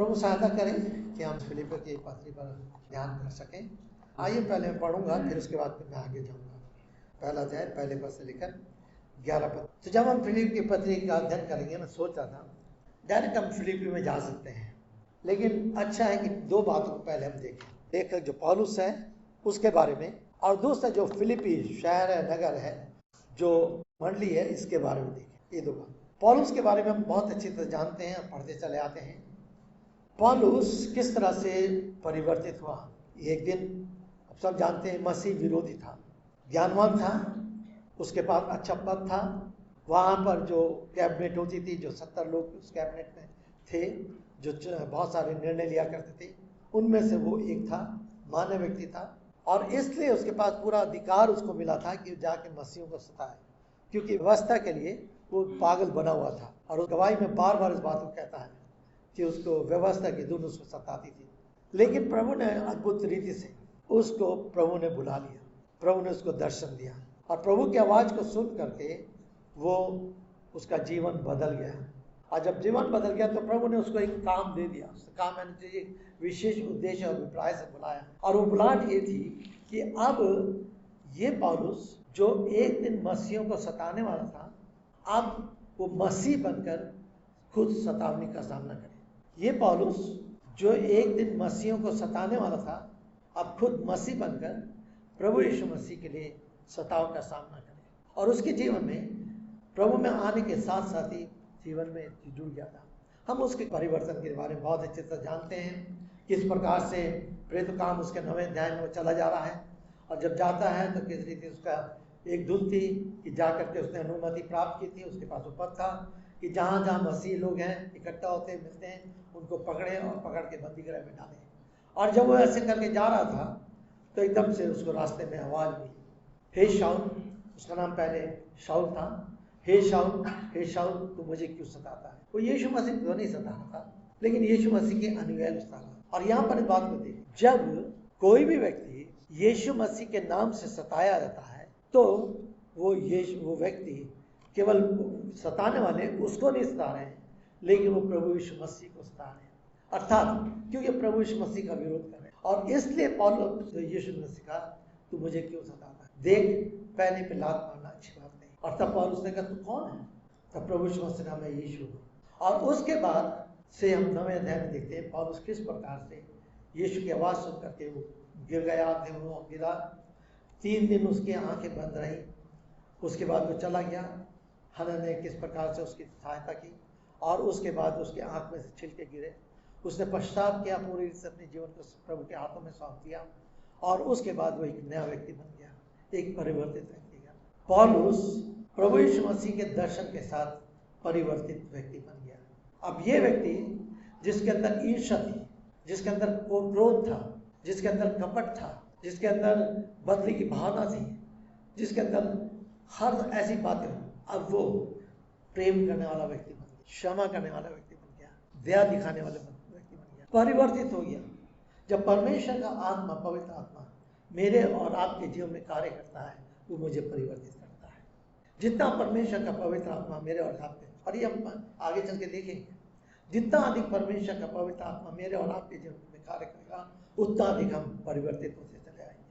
प्रभु सहायता करें कि हम फिलिपियों की पत्री पर ध्यान कर सकें। आइए पहले मैं पढ़ूंगा, फिर उसके बाद फिर मैं आगे जाऊंगा। पहला अध्याय पहले पद से लेकर 11 पद। तो जब हम फिलिप की पत्री का अध्ययन करेंगे, मैं सोच रहा था डायरेक्ट हम फिलिपी में जा सकते हैं, लेकिन अच्छा है कि दो बातों को पहले हम देखें। एक जो पौलुस है उसके बारे में, और दूसरा जो फिलिपी शहर है, नगर है, जो मंडली है, इसके बारे में देखें। ये दो बात। पौलुस के बारे में हम बहुत अच्छी तरह जानते हैं, पढ़ते चले आते हैं। पौलुस किस तरह से परिवर्तित हुआ। एक दिन अब सब जानते हैं मसीह विरोधी था, ज्ञानवान था, उसके पास अच्छा पद था, वहाँ पर जो कैबिनेट होती थी, जो 70 लोग उस कैबिनेट में थे, जो बहुत सारे निर्णय लिया करते थे, उनमें से वो एक था, मान्य व्यक्ति था, और इसलिए उसके पास पूरा अधिकार उसको मिला था कि जाके मसीहों को सताए, क्योंकि व्यवस्था के लिए वो पागल बना हुआ था। और उस गवाही में बार बार इस बात को कहता है कि उसको व्यवस्था की धुन उसको सताती थी। लेकिन प्रभु ने अद्भुत रीति से उसको प्रभु ने बुला लिया, प्रभु ने उसको दर्शन दिया, और प्रभु की आवाज़ को सुन करके वो उसका जीवन बदल गया। और जब जीवन बदल गया तो प्रभु ने उसको एक काम दे दिया। उस काम मैंने एक विशेष उद्देश्य और अभिप्राय से बुलाया, और वो बुलाहट ये थी कि अब ये पौलुस जो एक दिन मसीहों को सताने वाला था, अब वो मसीह बनकर खुद सतावनी का सामना करे। ये पौलुस जो एक दिन मसीहों को सताने वाला था, अब खुद मसीह बनकर प्रभु यीशु मसीह के लिए सताव का सामना करे। और उसके जीवन में प्रभु में आने के साथ साथ ही जीवन में जुड़ गया था। हम उसके परिवर्तन के बारे में बहुत अच्छे से जानते हैं, किस प्रकार से प्रेरित काम उसके 9वें अध्याय में चला जा रहा है, और जब जाता है तो किस रीति उसका एक धुन थी कि जाकर के उसने अनुमति प्राप्त की थी। उसके पास ऊपर था कि जहाँ जहाँ मसीह लोग हैं, इकट्ठा होते हैं, मिलते हैं, उनको पकड़े और पकड़ के बंदी गृह में डाले। और जब वो ऐसे करके जा रहा था तो एकदम से उसको रास्ते में आवाज़ मिली, हे शाऊल, उसका नाम पहले शाऊल था, हे शाऊल, हे शाऊल, तू मुझे क्यों सताता है। वो यीशु मसीह को नहीं सताता था, लेकिन यीशु मसीह के अनुयायी सताता। और यहाँ पर इस बात को देखिए, जब कोई भी व्यक्ति यीशु मसीह के नाम से सताया जाता है तो वो व्यक्ति केवल सताने वाले उसको नहीं सता रहे हैं, लेकिन वो प्रभु यीशु मसीह को सता रहे हैं, अर्थात क्योंकि प्रभु यीशु मसीह का विरोध कर रहे हैं। और इसलिए पौलुस यीशु मसीह का तू मुझे क्यों सताता है, देख पैने पे लात मारना अच्छी बात नहीं। और तब पौलुस ने कहा तू कौन है, तब प्रभु यीशु मसीह ने कहा मैं यीशु हूँ। और उसके बाद से हम 9वें अध्याय में देखते हैं पौलुस किस प्रकार से यीशु की आवाज़ सुन करके वो गिर गया, वो गिरा, 3 दिन उसकी आंखें बंद रही। उसके बाद वो चला गया, हन्ना ने किस प्रकार से उसकी सहायता की, और उसके बाद उसके आंख में से छिलके गिरे। उसने पश्चाताप किया, पूरी से अपने जीवन को प्रभु के हाथों में सौंप दिया, और उसके बाद वो एक नया व्यक्ति बन गया, एक परिवर्तित व्यक्ति गया। पौलुस प्रभु यीशु मसीह के दर्शन के साथ परिवर्तित व्यक्ति बन गया। अब ये व्यक्ति जिसके अंदर ईर्ष्या थी, जिसके अंदर क्रोध था, जिसके अंदर कपट था, जिसके अंदर बदले की भावना थी, जिसके अंदर हर ऐसी बातें, अब वो प्रेम करने वाला व्यक्ति बन गया, क्षमा करने वाला व्यक्ति बन गया, दया दिखाने वाला व्यक्ति बन गया, परिवर्तित हो गया। जब परमेश्वर का आत्मा, पवित्र आत्मा मेरे और आपके जीवन में कार्य करता है, वो मुझे परिवर्तित करता है। जितना परमेश्वर का पवित्र आत्मा मेरे और आपके, और ये हम आगे चल के देखेंगे, जितना अधिक परमेश्वर का पवित्र आत्मा मेरे और आपके जीवन में कार्य करेगा, उतना अधिक हम परिवर्तित होते चले आएंगे,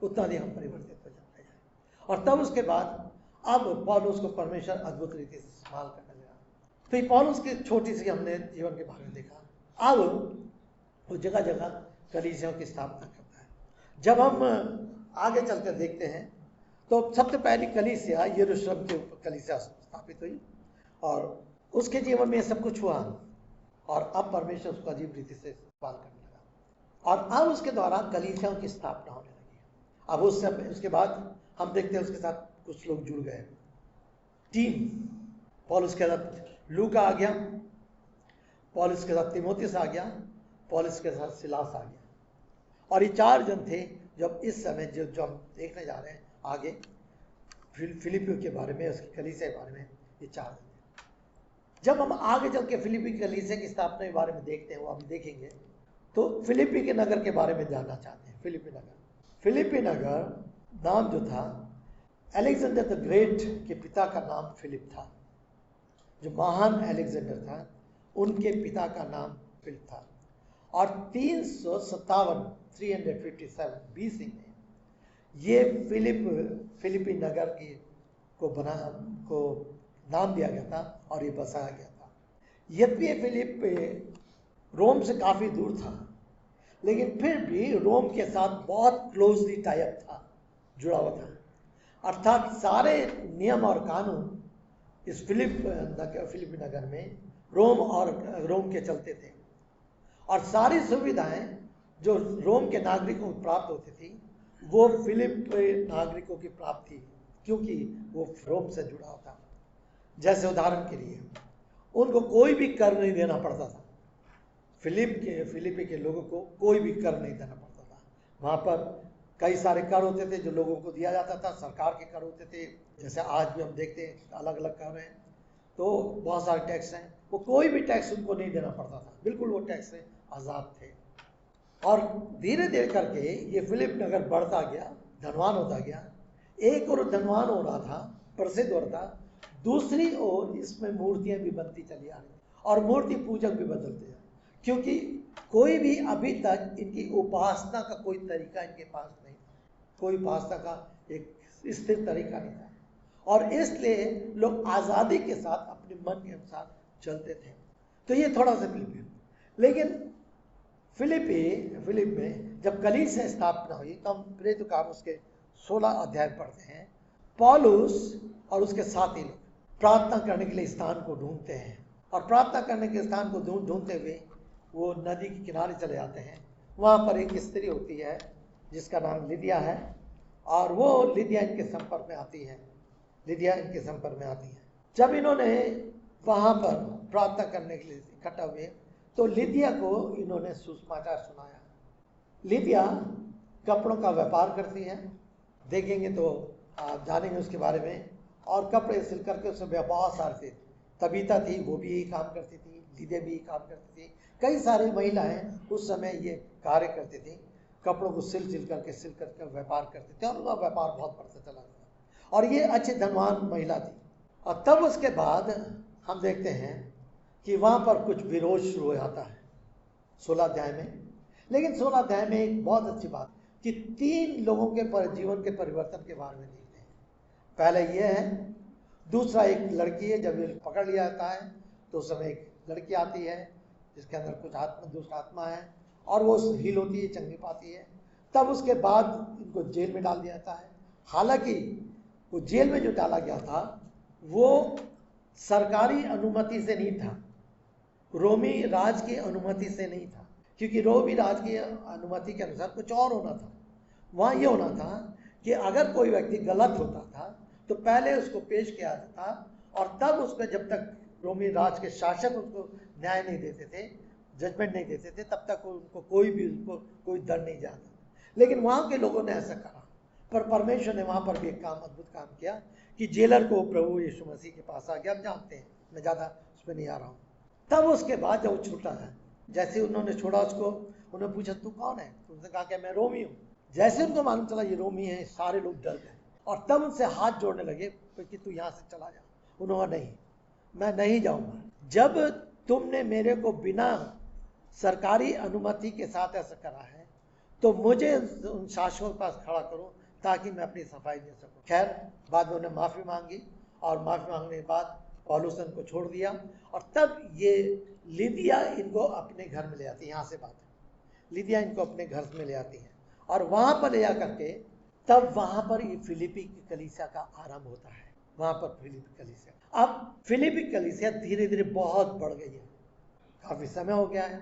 उतना अधिक हम परिवर्तित हो जाते हैं। और तब उसके बाद अब पौलुस को परमेश्वर अद्भुत रीति से इस्तेमाल करने लगा। तो ये पौलुस की छोटी सी हमने जीवन के बारे में देखा। अब वो जगह जगह कलीसियाओं की स्थापना करता है। जब हम आगे चलकर देखते हैं तो सबसे पहली कलीसिया यरूशलेम के ऊपर कलीसिया स्थापित हुई, और उसके जीवन में सब कुछ हुआ, और अब परमेश्वर उसको अजीब रीति से इस्तेमाल करने लगा, और अब उसके द्वारा कलीसियाओं की स्थापना होने लगी। अब उसके बाद हम देखते हैं उसके साथ कुछ लोग जुड़ गए। 3 पौलुस के साथ लूका आ गया, पौलुस के साथ तीमुथियुस आ गया, पौलुस के साथ सिलास आ गया, और ये 4 जन थे जब इस समय जो हम देखने जा रहे हैं आगे फिलिपियों के बारे में, उसकी कलीसिया के बारे में, ये 4 जन। जब हम आगे चल के फिलिपी कलीसिया की स्थापना के बारे में देखते हैं, वो हम देखेंगे, तो फिलिपी के नगर के बारे में जानना चाहते हैं। फिलिपी नगर नाम जो था, अलेक्जेंडर द ग्रेट के पिता का नाम फिलिप था। जो महान अलेक्जेंडर था, उनके पिता का नाम फिलिप था। और 357 BC में ये फिलिपी नगर को नाम दिया गया था और ये बसाया गया था। यद्यपि फिलिप रोम से काफ़ी दूर था, लेकिन फिर भी रोम के साथ बहुत क्लोजली टाइप था, जुड़ा हुआ था। अर्थात सारे नियम और कानून इस फिलिपी नगर में रोम के चलते थे, और सारी सुविधाएं जो रोम के नागरिकों को प्राप्त होती थी वो फिलिप नागरिकों की प्राप्त थी, क्योंकि वो रोम से जुड़ा हुआ था। जैसे उदाहरण के लिए उनको कोई भी कर नहीं देना पड़ता था। फिलिपी के लोगों को कोई भी कर नहीं देना पड़ता था। वहाँ पर कई सारे कर होते थे जो लोगों को दिया जाता था, सरकार के कर होते थे, जैसे आज भी हम देखते हैं अलग अलग कर हैं, तो बहुत सारे टैक्स हैं, वो कोई भी टैक्स उनको नहीं देना पड़ता था, बिल्कुल वो टैक्स से आज़ाद थे। और धीरे धीरे करके ये फिलिप नगर बढ़ता गया, धनवान होता गया। एक और धनवान हो रहा था, प्रसिद्ध हो रहा था, दूसरी ओर इसमें मूर्तियां भी बनती चली आ रही और मूर्ति पूजक भी बदलते हैं, क्योंकि कोई भी अभी तक इनकी उपासना का कोई तरीका इनके पास नहीं, कोई उपासना का एक स्थिर तरीका नहीं था, और इसलिए लोग आज़ादी के साथ अपने मन के अनुसार चलते थे। तो ये थोड़ा सा फिलिप है। लेकिन फिलिप में जब कलीसिया स्थापना हुई तो हम प्रेरित काम उसके 16 अध्याय पढ़ते हैं। पौलुस और उसके साथी लोग प्रार्थना करने के लिए स्थान को ढूंढते हैं, और प्रार्थना करने के स्थान को ढूंढते हुए वो नदी के किनारे चले जाते हैं। वहाँ पर एक स्त्री होती है जिसका नाम लिदिया है, और वो लिदिया इनके संपर्क में आती है। जब इन्होंने वहाँ पर प्रार्थना करने के लिए इकट्ठा हुए तो लिदिया को इन्होंने सुसमाचार सुनाया। लिदिया कपड़ों का व्यापार करती है, देखेंगे तो आप जानेंगे उसके बारे में, और कपड़े सिल करके उसमें व्यापार सारे थे। तबीता थी, वो भी यही काम करती थी, लिदिया भी यही काम करती थी। कई सारी महिलाएं उस समय ये कार्य करती थी, कपड़ों को सिल करके व्यापार करते थे, और उनका व्यापार बहुत बढ़ता चला गया, और ये अच्छी धनवान महिला थी। और तब उसके बाद हम देखते हैं कि वहाँ पर कुछ विरोध शुरू हो जाता है 16 अध्याय में। लेकिन 16 अध्याय में एक बहुत अच्छी बात कि 3 लोगों के जीवन के परिवर्तन के बारे में लिखते हैं। पहले ये है, दूसरा एक लड़की है, जब ये पकड़ लिया जाता है तो उस समय एक लड़की आती है जिसके अंदर कुछ दूसरा आत्मा है, और वो हील होती है, चंगी पाती है। तब उसके बाद इनको जेल में डाल दिया जाता है। हालांकि वो जेल में जो डाला गया था वो सरकारी अनुमति से नहीं था, रोमी राज की अनुमति से नहीं था, क्योंकि रोमी राज की अनुमति के अनुसार कुछ और होना था। वहाँ ये होना था कि अगर कोई व्यक्ति गलत होता था तो पहले उसको पेश किया जाता, और तब उसको, जब तक रोमी राज के शासक उसको न्याय नहीं देते थे, जजमेंट नहीं देते थे, तब तक उनको कोई दंड नहीं जाता। लेकिन वहाँ के लोगों ने ऐसा करा, पर परमेश्वर ने वहाँ पर भी एक काम, अद्भुत काम किया कि जेलर को प्रभु यीशु मसीह के पास आ गया। आप जानते हैं, मैं ज़्यादा उसमें नहीं आ रहा हूँ। तब उसके बाद जब वो छूटा है, जैसे उन्होंने छोड़ा उसको, उन्होंने पूछा तू कौन है, तो उसने कहा कि मैं रोमी हूँ। जैसे उनको मालूम चला ये रोमी है, सारे लोग डर गए, और तब उनसे हाथ जोड़ने लगे कि तू यहाँ से चला जा। उन्होंने नहीं, मैं नहीं जाऊँगा। जब तुमने मेरे को बिना सरकारी अनुमति के साथ ऐसा करा है तो मुझे उन शासकों के पास खड़ा करो ताकि मैं अपनी सफाई दे सकूं। खैर, बाद में उन्हें माफ़ी मांगी, और माफ़ी मांगने के बाद पौलुस ने उनको छोड़ दिया, और तब ये लिदिया इनको अपने घर में ले आती है। यहाँ से बात है, लिदिया इनको अपने घर में ले आती है, और वहाँ पर ले जा करके तब वहाँ पर ये फिलिपी की कलीसिया का आरंभ होता है। वहाँ पर फिलिपी कलीसिया, अब फिलिपी कलीसिया धीरे धीरे बहुत बढ़ गई है, काफ़ी समय हो गया है।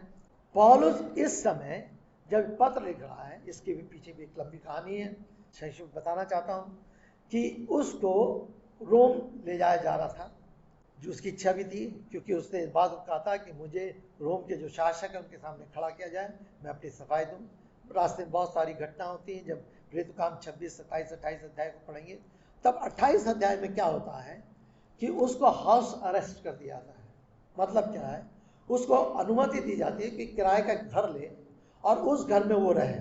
पौलुस इस समय जब पत्र लिख रहा है, इसके भी पीछे भी एक लंबी कहानी है, संक्षिप्त बताना चाहता हूँ कि उसको रोम ले जाया जा रहा था, जो उसकी इच्छा भी थी, क्योंकि उसने इस बात को कहा था कि मुझे रोम के जो शासक है उनके सामने खड़ा किया जाए, मैं अपनी सफाई दूँ। रास्ते में बहुत सारी घटना होती हैं। जब प्रेरित काम 26, 27, 28 अध्याय को पढ़ेंगे, तब 28 अध्याय में क्या होता है कि उसको हाउस अरेस्ट कर दिया जाता है। मतलब क्या है, उसको अनुमति दी जाती है कि किराए का घर ले और उस घर में वो रहे,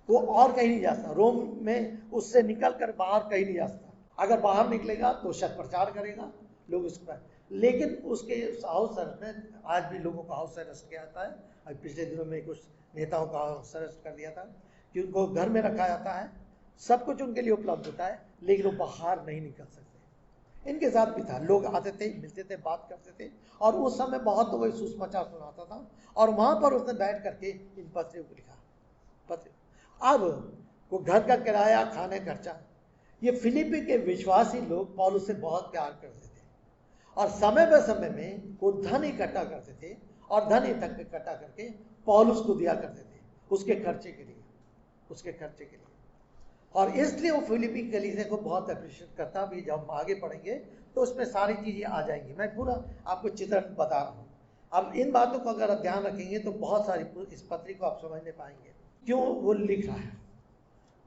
वो और कहीं नहीं जा सकता। रोम में उससे निकल कर बाहर कहीं नहीं जा सकता। अगर बाहर निकलेगा तो शत प्रचार करेगा, लोग उस पर लेकिन उसके हाउस अरेस्ट में आज भी लोगों को हाउस अरेस्ट किया जाता है। अभी पिछले दिनों में कुछ नेताओं का हाउस अरेस्ट कर दिया था कि उनको घर में रखा जाता है, सब कुछ उनके लिए उपलब्ध होता है, लेकिन वो बाहर नहीं निकल सकते। इनके साथ भी था, लोग आते थे, मिलते थे, बात करते थे, और उस समय बहुत लोगों को सुसमाचार सुनाता था, और वहाँ पर उसने बैठ करके इन पत्रियों को लिखा पत्र। अब वो घर का किराया, खाने खर्चा, ये फिलिपी के विश्वासी लोग पौलुस से बहुत प्यार करते थे, और समय में वो धन इकट्ठा करते थे, और धन इकट्ठा करके पौलुस को दिया करते थे उसके खर्चे के लिए, और इसलिए वो फिलिपी कलीसिया को बहुत अप्रिशिएट करता भी। जब हम आगे पढ़ेंगे तो उसमें सारी चीज़ें आ जाएंगी, मैं पूरा आपको चित्रण बता रहा हूँ। अब इन बातों को अगर आप ध्यान रखेंगे तो बहुत सारी इस पत्री को आप समझने पाएंगे क्यों वो लिख रहा है।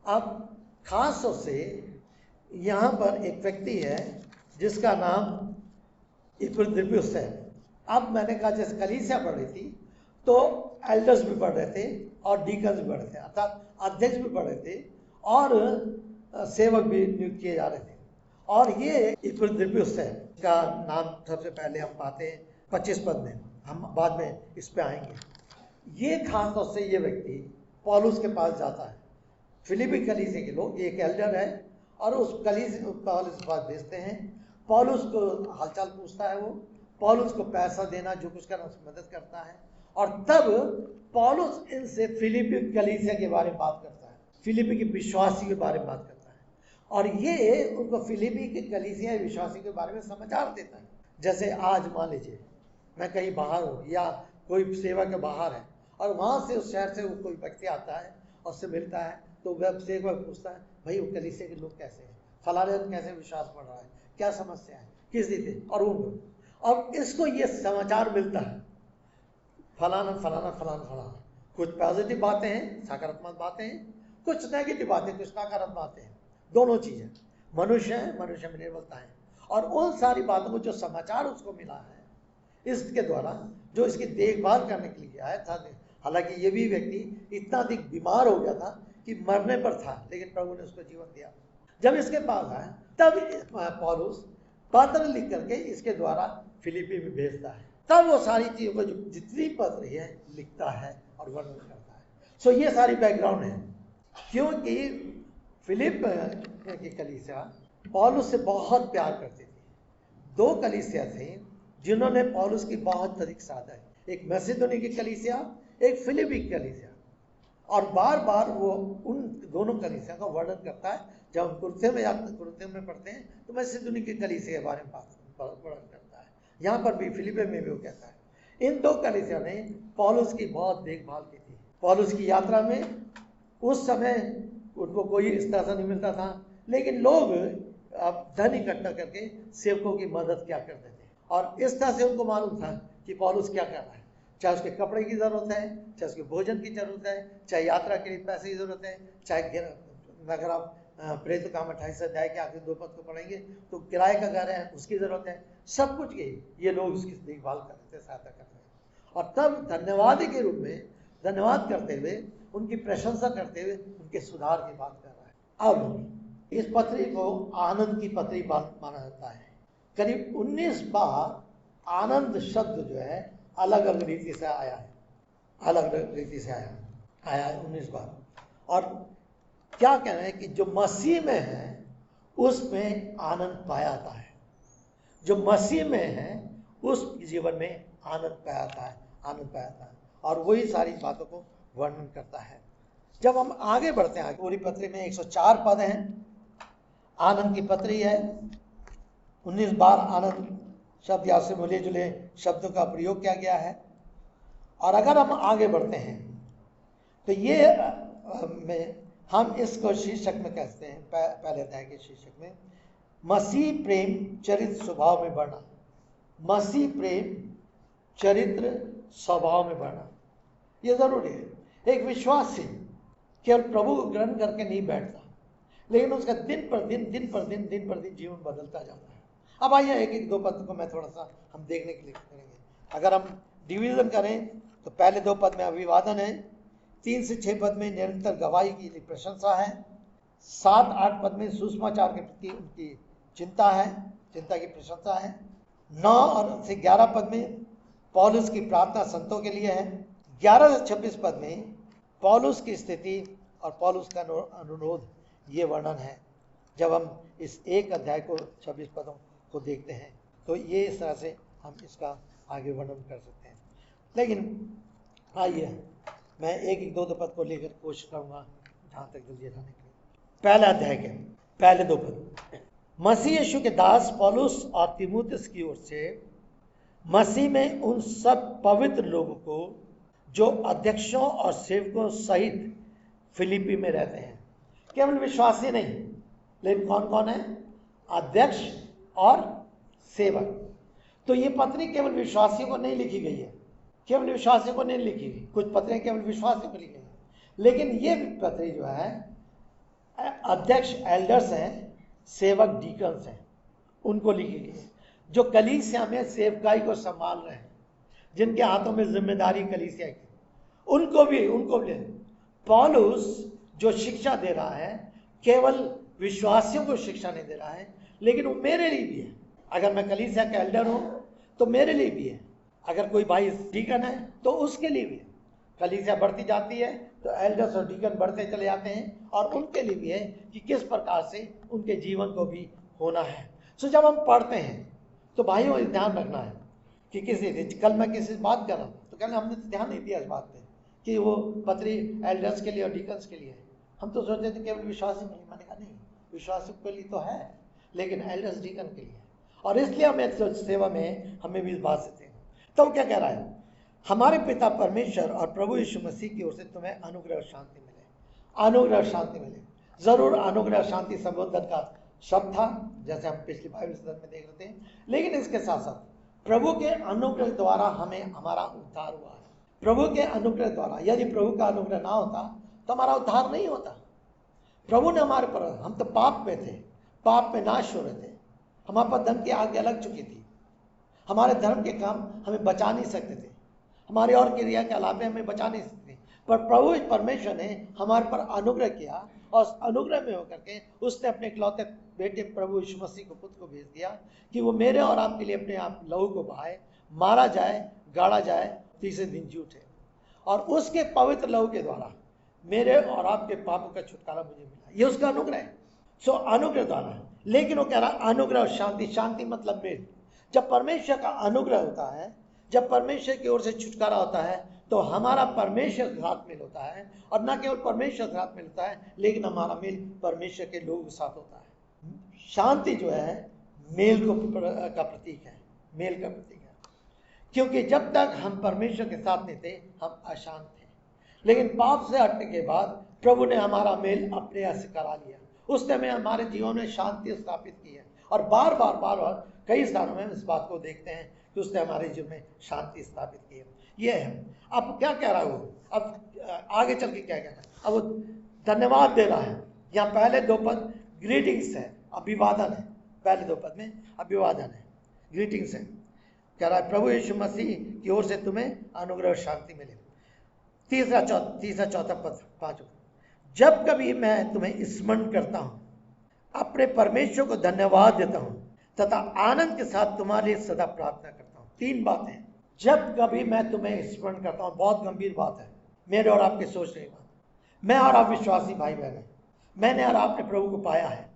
अब खास तौर से यहाँ पर एक व्यक्ति है जिसका नाम इपफ्रुदितुस है। अब मैंने कहा जैसे कलीसिया बढ़ रही थी तो एल्डर्स भी बढ़ रहे थे और डीकन्स भी बढ़ रहे थे, अर्थात अध्यक्ष भी बढ़ रहे थे और सेवक भी नियुक्त किए जा रहे थे। और ये इपफ्रुदितुस है, का नाम सबसे पहले हम पाते हैं 25 पद में, हम बाद में इस पे आएंगे। ये खास तौर से ये व्यक्ति पौलुस के पास जाता है। फिलिपी कलीसिया के लोग, एक एल्डर है और उस कलीसिया पौलुस के पास भेजते हैं। पौलुस को हालचाल पूछता है, वो पौलुस को पैसा देना, जो कुछ करना उसकी मदद करता है। और तब पौलुस इनसे फिलिपी कलीसिया के बारे में बात करता है, फिलिपी के विश्वासी के बारे में बात करता है, और ये उनको फिलिपी के कलीसिया विश्वासी के बारे में समाचार देता है। जैसे आज मान लीजिए मैं कहीं बाहर हूँ या कोई सेवा के बाहर है, और वहाँ से उस शहर से कोई व्यक्ति आता है और उससे मिलता है, तो वह सेवक पूछता है भाई वो कलीसिया के लोग कैसे हैं, फलाने कैसे विश्वास बढ़ रहा है, क्या समस्या है, किस रीति, और इसको ये समाचार मिलता है फलाना फलाना फलाना फलाना। कुछ पॉजिटिव बातें हैं, सकारात्मक बातें हैं, कुछ नेगेटिव बातें, कुछ नकारात्मक बातें हैं, दोनों चीजें। मनुष्य है, मनुष्य में निर्बलता है, और उन सारी बातों को जो समाचार उसको मिला है इसके द्वारा, जो इसकी देखभाल करने के लिए आया था। हालांकि ये भी व्यक्ति इतना अधिक बीमार हो गया था कि मरने पर था, लेकिन प्रभु ने उसको जीवन दिया। जब इसके पास आया तब पौलुस पत्र लिख करके इसके द्वारा फिलिपी में भेजता है। तब वो सारी चीजों को जो जितनी पत्र है लिखता है और वर्णन करता है। सो ये सारी बैकग्राउंड है, क्योंकि फिलिप की कलीसिया पौलुस से बहुत प्यार करती थी। दो कलीसिया थी जिन्होंने पौलुस की बहुत अधिक सराहना की, एक मैसेडोनिया की कलीसिया, एक फिलिपी की कलीसिया, और बार बार वो उन दोनों कलीसिया का वर्णन करता है। जब हम कुरिन्थियों में पढ़ते हैं तो मैसेडोनिया की कलीसिया के बारे में वर्णन करता है। यहाँ पर भी फिलिपी में भी वो कहता है। इन दो कलीसिया ने पौलुस की बहुत देखभाल की थी। पौलुस की यात्रा में उस समय उनको कोई इस तरह से नहीं मिलता था, लेकिन लोग अब धन इकट्ठा करके सेवकों की मदद क्या करते थे, और इस तरह से उनको मालूम था कि पौलुस क्या कर रहा है, चाहे उसके कपड़े की जरूरत है, चाहे उसके भोजन की जरूरत है, चाहे यात्रा के लिए पैसे की जरूरत है, चाहे अगर आप प्रेरित काम 28 अध्याय के आखिरी 2 पद को पढ़ेंगे तो किराए का घर है, उसकी जरूरत है, सब कुछ ये लोग उसकी देखभाल करते थे, सहायता करते थे। और तब धन्यवाद के रूप में धन्यवाद करते हुए, उनकी प्रशंसा करते हुए उनके सुधार की बात कर रहा है। अब इस पत्री को आनंद की पत्री माना जाता है। करीब 19 बार आनंद शब्द जो है अलग अलग रीति से आया है, अलग अलग रीति से आया है 19 बार। और क्या कहना है कि जो मसीह में है उसमें आनंद पाया जाता है, जो मसीह में है उस जीवन में आनंद पाया जाता है, आनंद पाया जाता है, और वही सारी बातों को वर्णन करता है। जब हम आगे बढ़ते हैं, पूरी पत्री में 104 पद हैं, आनंद की पत्री है, 19 बार आनंद शब्द या से मिले जुले शब्दों का प्रयोग किया गया है। और अगर हम आगे बढ़ते हैं तो ये हम इसको शीर्षक में कहते हैं, पहले अध्याय के शीर्षक में, मसीह प्रेम चरित्र स्वभाव में बढ़ना। मसीह प्रेम चरित्र स्वभाव में बढ़ना ये जरूरी है। एक विश्वासी केवल प्रभु को ग्रहण करके नहीं बैठता, लेकिन उसका दिन पर दिन जीवन बदलता जाता है। अब आइए एक एक 2 पद को मैं थोड़ा सा हम देखने के लिए करेंगे। अगर हम डिवीजन करें तो पहले 2 पद में अभिवादन है, 3 से 6 पद में निरंतर गवाही की प्रशंसा है, 7-8 पद में सुसमाचार के प्रति उनकी चिंता है, चिंता की प्रशंसा है, 9 और से 11 पद में पौलुस की प्रार्थना संतों के लिए है। 11 से 26 पद में पौलुस की स्थिति और पौलुस का अनुरोध, ये वर्णन है। जब हम इस एक अध्याय को 26 पदों को देखते हैं तो ये इस तरह से हम इसका आगे वर्णन कर सकते हैं। लेकिन आइए मैं एक दो पद को लेकर कोशिश करूंगा जहां तक जल्दी जाने के लिए। पहला अध्याय के पहले 2 पद, मसीह यीशु के दास पौलुस और तीमुथियुस की ओर से मसीह में उन सब पवित्र लोगों को जो अध्यक्षों और सेवकों सहित फिलिपी में रहते हैं। केवल विश्वासी नहीं, लेकिन कौन कौन है? अध्यक्ष और सेवक। तो ये पत्री केवल विश्वासियों को नहीं लिखी गई है, केवल विश्वासियों को नहीं लिखी गई। कुछ पत्रें केवल विश्वासियों को लिखी गई हैं, लेकिन ये पत्री जो है अध्यक्ष एल्डर्स हैं, सेवक डीकन्स हैं, उनको लिखी गई है, जो कलीसिया में सेवकाई को संभाल रहे हैं, जिनके हाथों में जिम्मेदारी कलीसिया की, उनको भी पौलुस जो शिक्षा दे रहा है केवल विश्वासियों को शिक्षा नहीं दे रहा है, लेकिन वो मेरे लिए भी है। अगर मैं कलीसिया का एल्डर हूं तो मेरे लिए भी है, अगर कोई भाई डीकन है तो उसके लिए भी है। कलीसिया बढ़ती जाती है तो एल्डर्स और डीकन बढ़ते चले जाते हैं, और उनके लिए भी है कि किस प्रकार से उनके जीवन को भी होना है। सो जब हम पढ़ते हैं तो भाइयों ध्यान रखना है कि कल मैं किसी से बात कर रहा हूँ तो कल हमने तो ध्यान नहीं दिया इस बात पे कि वो पत्री एल्डर्स के लिए और डीकन्स के लिए है। हम तो सोचते थे केवल विश्वासी के लिए। मैंने कहा नहीं, विश्वासी के लिए तो है, लेकिन एल्डर्स डीकन के लिए, और इसलिए हमें सेवा में हमें भी इस बात से थे। तो क्या कह रहा है? हमारे पिता परमेश्वर और प्रभु यीशु मसीह की ओर से तुम्हें अनुग्रह और शांति मिले। अनुग्रह और शांति मिले। जरूर अनुग्रह और शांति संबोधन का शब्द था, जैसे हम पिछली बाइबल सदन में देख रहे थे, लेकिन इसके साथ साथ प्रभु के अनुग्रह द्वारा हमें हमारा उद्धार हुआ है। प्रभु के अनुग्रह द्वारा, यदि प्रभु का अनुग्रह ना होता तो हमारा उद्धार नहीं होता। प्रभु ने हमारे पर, हम तो पाप में थे, पाप में नाश हो रहे थे, हमारे पर धर्म की आग लग चुकी थी, हमारे धर्म के काम हमें बचा नहीं सकते थे, हमारी और क्रिया के अलावे हमें बचा नहीं सकते थे। पर प्रभु परमेश्वर ने हमारे पर अनुग्रह किया, और अनुग्रह में होकर के उसने अपने इकलौते बेटे प्रभु यीशु मसीह को पुत्र को भेज दिया कि वो मेरे और आपके लिए अपने आप लहू को बहाए, मारा जाए, गाड़ा जाए, तीसरे दिन जी उठे, और उसके पवित्र लहू के द्वारा मेरे और आपके पापों का छुटकारा मुझे मिला। ये उसका अनुग्रह है। सो अनुग्रह द्वारा, लेकिन वो कह रहा अनुग्रह और शांति। शांति मतलब मेल। जब परमेश्वर का अनुग्रह होता है, जब परमेश्वर की ओर से छुटकारा होता है, तो हमारा परमेश्वर के साथ मेल होता है, और न केवल परमेश्वर के साथ मेल होता है, लेकिन हमारा मेल परमेश्वर के लोगों के साथ होता है। शांति जो है मेल का प्रतीक है, मेल का प्रतीक है, क्योंकि जब तक हम परमेश्वर के साथ नहीं थे हम अशांत थे, लेकिन पाप से हटने के बाद प्रभु ने हमारा मेल अपने यहाँ से करा लिया। उसने हमें हमारे जीवन में शांति स्थापित की है, और बार बार कई स्थानों में इस बात को देखते हैं कि उसने हमारे जीवन में शांति स्थापित की है। ये है। अब क्या कह रहा है वो? अब आगे चल के क्या कह रहा है? अब वो धन्यवाद दे रहा है। यहाँ पहले 2 पद ग्रीटिंग्स है, अभिवादन है। पहले 2 पद में अभिवादन है, ग्रीटिंग्स है। कह रहा है प्रभु यीशु मसीह की ओर से तुम्हें अनुग्रह और शांति मिले। तीसरा चौथा पद 5, जब कभी मैं तुम्हें स्मरण करता हूँ, अपने परमेश्वर को धन्यवाद देता हूँ तथा आनंद के साथ तुम्हारे लिए सदा प्रार्थना करता हूँ। 3 बातें। जब कभी मैं तुम्हें स्मरण करता हूँ, बहुत गंभीर बात है, मेरे और आपके सोचने की बात। मैं और आप विश्वासी भाई बहन हैं, मैंने और आपने प्रभु को पाया है।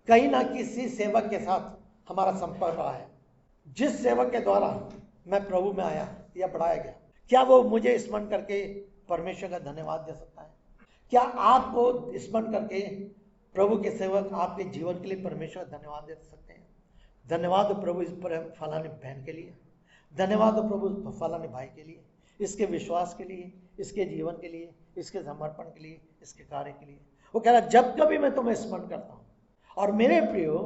कहीं ना किसी सेवक के साथ हमारा संपर्क रहा है, जिस सेवक के द्वारा मैं प्रभु में आया या बढ़ाया गया। क्या वो मुझे स्मरण करके परमेश्वर का धन्यवाद दे सकता है? क्या आपको स्मरण करके प्रभु के सेवक आपके जीवन के लिए परमेश्वर का धन्यवाद दे सकते हैं? धन्यवाद हो प्रभु इस फलाने बहन के लिए, धन्यवाद हो प्रभु फलाने भाई के लिए, इसके विश्वास के लिए, इसके जीवन के लिए, इसके समर्पण के लिए, इसके कार्य के लिए। वो कह रहा जब कभी मैं तुम्हें स्मरण करता हूँ। और मेरे प्रियो,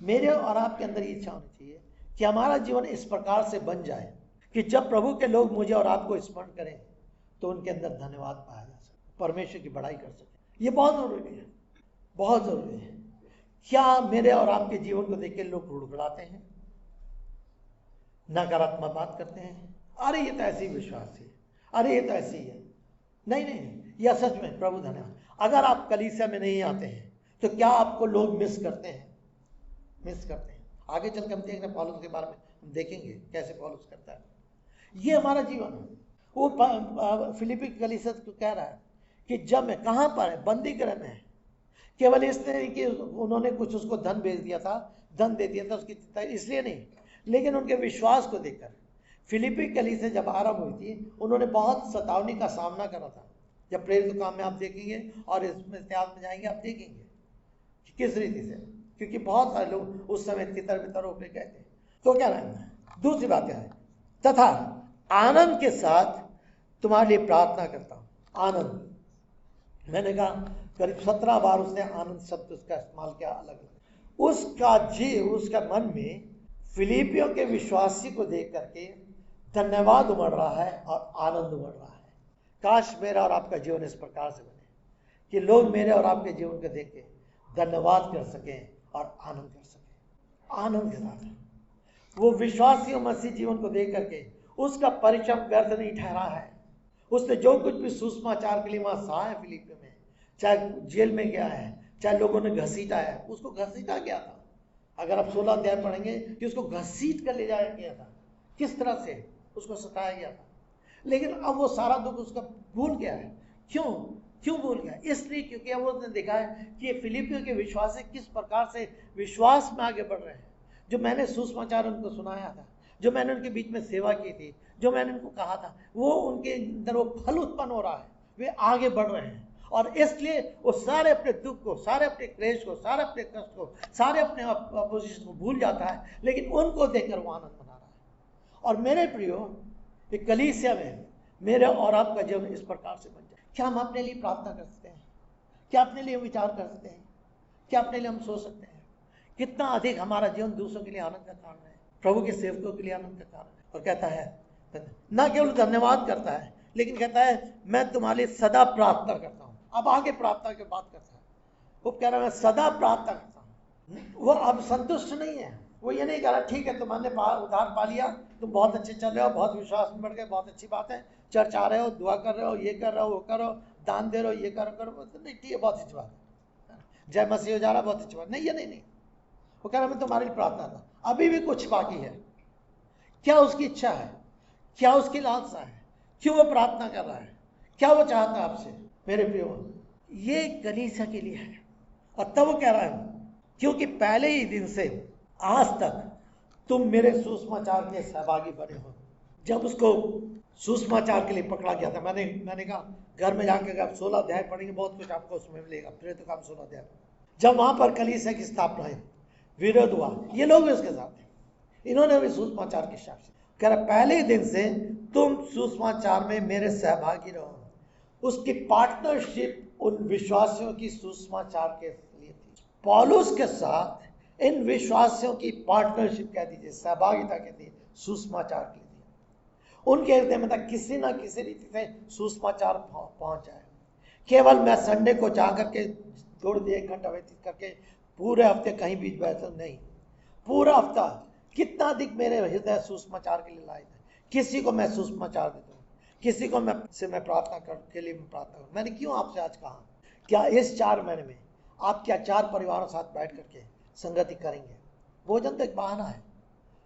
मेरे और आपके अंदर ये इच्छा होनी चाहिए कि हमारा जीवन इस प्रकार से बन जाए कि जब प्रभु के लोग मुझे और आपको स्मरण करें तो उनके अंदर धन्यवाद पाया जा सके, परमेश्वर की बड़ाई कर सके। ये बहुत जरूरी है, बहुत जरूरी है। क्या मेरे और आपके जीवन को देख के लोग हुड़हुड़ाते हैं, नकारात्मक बात करते हैं? अरे ये तो ऐसी विश्वास है, अरे ये तो ऐसी है। नहीं, यह सच में प्रभु धन्यवाद। अगर आप कलीसिया में नहीं आते हैं तो क्या आपको लोग मिस करते हैं? मिस करते हैं। आगे चल के हम देख रहे हैं पौलुस के बारे में हम देखेंगे कैसे पौलुस करता है। ये हमारा जीवन है। वो फिलिप्पी कलीसिया को कह रहा है कि जब मैं कहाँ पर है, बंदी गृह में है। केवल इसलिए कि उन्होंने कुछ उसको धन भेज दिया था, धन दे दिया था उसकी, इसलिए नहीं, लेकिन उनके विश्वास को देखकर। फिलिप्पी कलीसिया जब आरंभ हुई थी, उन्होंने बहुत सतावनी का सामना करा था। जब प्रेरित काम में आप देखेंगे और इसमें इतिहास में जाएंगे, आप देखेंगे किस रीति से, क्योंकि बहुत सारे लोग उस समय तितर बितर होकर गए थे। तो क्या है, दूसरी बात क्या है, तथा आनंद के साथ तुम्हारे लिए प्रार्थना करता हूं। आनंद, मैंने कहा करीब 17 बार उसने आनंद शब्द उसका इस्तेमाल किया अलग अलग। उसका मन में फिलिपियों के विश्वासी को देख करके धन्यवाद उमड़ रहा है और आनंद उमड़ रहा है। काश मेरा और आपका जीवन इस प्रकार से बने कि लोग मेरे और आपके जीवन को देख के धन्यवाद कर सकें और आनंद कर सकें। आनंद के साथ वो विश्वासी मसीह जीवन को देख करके उसका परिश्रम व्यर्थ नहीं ठहरा है। उसने जो कुछ भी सुसमाचार के लिए वहां सहा है फिलिपियों में, चाहे जेल में गया है, चाहे लोगों ने घसीटा है, उसको घसीटा गया था। अगर आप 16 अध्याय पढ़ेंगे कि उसको घसीट कर ले जाया गया था, किस तरह से उसको सताया गया था। लेकिन अब वो सारा दुख उसका भूल गया है। क्यों भूल गया? इसलिए क्योंकि अब उसने देखा है कि ये फिलिपियों के विश्वासी किस प्रकार से विश्वास में आगे बढ़ रहे हैं। जो मैंने सुसमाचार उनको सुनाया था, जो मैंने उनके बीच में सेवा की थी, जो मैंने उनको कहा था, वो उनके अंदर वो फल उत्पन्न हो रहा है, वे आगे बढ़ रहे हैं। और इसलिए वो सारे अपने दुख को, सारे अपने क्लेश को, सारे अपने कष्ट को, सारे अपने अपोजिशन को भूल जाता है, लेकिन उनको देखकर वो आनंद मना रहा है। और मेरे प्रियो, कलीसिया में मेरे और आपका जीवन इस प्रकार से बन जाए। क्या हम अपने लिए प्रार्थना कर सकते हैं? क्या अपने लिए विचार कर सकते हैं? क्या अपने लिए हम सोच सकते हैं? कितना अधिक हमारा जीवन दूसरों के लिए आनंद का कारण है, प्रभु के सेवकों के लिए आनंद का कारण है। और कहता है, ना केवल धन्यवाद करता है, लेकिन कहता है मैं तुम्हारे लिए सदा प्रार्थना करता हूँ। अब आगे प्रार्थना की बात करता है। वो कह रहा है मैं सदा प्रार्थना करता हूँ। वो अब संतुष्ट नहीं है। वो ये नहीं कह रहा ठीक है तुमने उद्धार पा लिया, तुम बहुत अच्छे चल रहे हो, बहुत विश्वास में बढ़ गए, बहुत अच्छी बात है, चर्च आ रहे हो, दुआ कर रहे हो, ये कर रहे हो, वो करो, दान दे रहे हो, ये करो, नहीं ठीक है, बहुत अच्छी बात है, जय मसीह हो जा रहा, बहुत अच्छी बात। नहीं, ये नहीं। वो कह रहा मैं तुम्हारे लिए प्रार्थना था। अभी भी कुछ बाकी है। क्या उसकी इच्छा है? क्या उसकी लालसा है? क्यों वो प्रार्थना कर रहा है? क्या वो चाहता है आपसे? मेरे प्रियो, ये कलीसिया के लिए है। और तब वो कह रहा है क्योंकि पहले ही दिन से आज तक तुम मेरे सुसमाचार के सहभागी बने हो। जब उसको सुसमाचार के लिए पकड़ा गया था, मैंने कहा घर में जाकर आप 16 अध्याय पढ़ेंगे, बहुत कुछ आपको उसमें मिलेगा। प्रेरित काम 16 अध्याय। जब वहां पर कलीसिया की स्थापना है, विरोध हुआ, ये लोग भी उसके साथ थे, इन्होंने भी सुसमाचार के साथ कह रहा पहले ही दिन से तुम सुसमाचार में मेरे सहभागी रहो। उसकी पार्टनरशिप उन विश्वासियों की सुसमाचार के लिए थी। पौलुस के साथ इन विश्वासियों की पार्टनरशिप कह दीजिए, सहभागिता कह दीजिए, सुसमाचार के लिए। उनके हृदय में तक किसी ना किसी रीति से सुसमाचार पहुंच जाए। केवल मैं संडे को जाकर के थोड़ी देर 1 घंटा व्यतीत करके पूरे हफ्ते कहीं भी बैठा नहीं, पूरा हफ्ता कितना अधिक मेरे हृदय सुसमाचार के लिए लायक है। किसी को मैं सुसमाचार देता हूँ, किसी को मैं प्रार्थना के लिए प्रार्थना करूँ। मैंने क्यों आपसे आज कहा, क्या इस 4 महीने में आप क्या 4 परिवारों के साथ बैठ करके संगति करेंगे? भोजन तो एक बहाना है,